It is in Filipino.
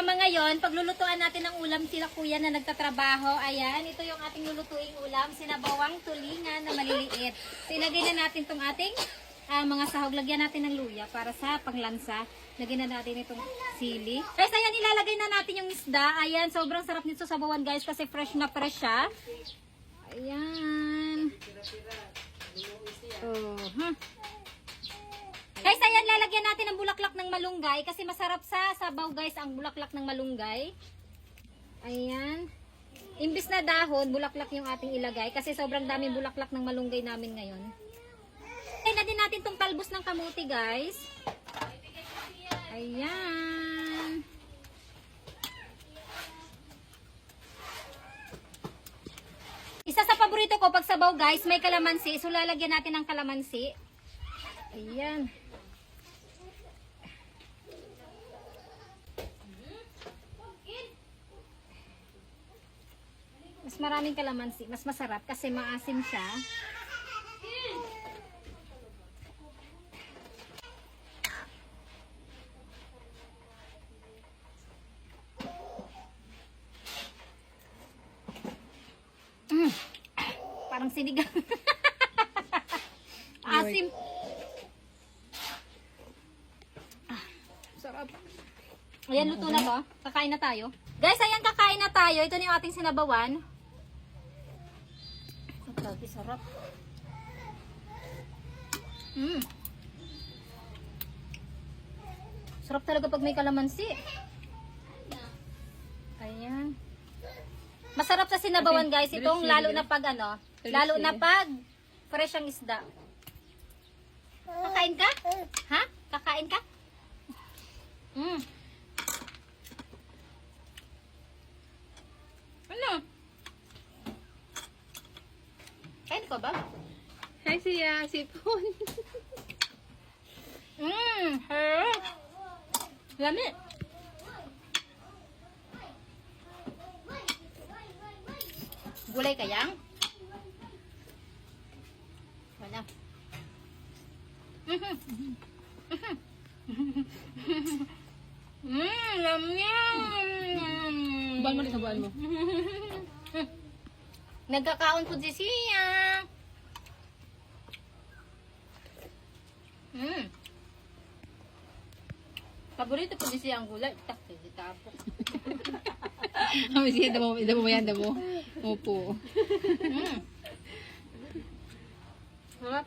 mama ngayon, paglulutuan natin ng ulam sila kuya na nagtatrabaho. Ayan, ito yung ating lulutuing ulam. Sinabawang tulingan na maliliit. So, ilagay na natin itong ating mga sahog. Lagyan natin ng luya para sa panglansa. Lagyan na natin itong sili. Guys, ayan, ilalagay na natin yung isda. Ayan, sobrang sarap nito sa sabawan guys kasi fresh na fresh siya. Ayan. Guys, ayan, lalagyan natin ng bulaklak ng malunggay kasi masarap sa sabaw guys ang bulaklak ng malunggay. Ayan. Imbis na dahon, bulaklak yung ating ilagay kasi sobrang daming bulaklak ng malunggay namin ngayon. Ayan na din natin itong talbos ng kamuti guys. Ayan. Isa sa paborito ko pag sabaw guys, may kalamansi. So lalagyan natin ng kalamansi. Ayan. Mas maraming kalamansi, mas masarap kasi maasim siya. Parang sinigang. Asim. Sarap. Ayan, luto na to. Kakain na tayo. Guys, ayan, kakain na tayo. Ito na yung ating sinabawan. Grabe, sarap. Sarap talaga pag may kalamansi. Ayan. Masarap sa sinabawan guys. Itong lalo na pag ano, lalo na pag fresh ang isda. Kakain ka? Ha? Kakain ka? Ano? Kain ko ba? Hi siya, sipon. Lami. Gulay kayang? Wala. Lami. Buwan mo rin sa buwan mo. Nagkakaon po si siya. Paborito po siya ang gulay. Takti, tapos. Kami siya, damo mo yan, damo. Opo. Sarap.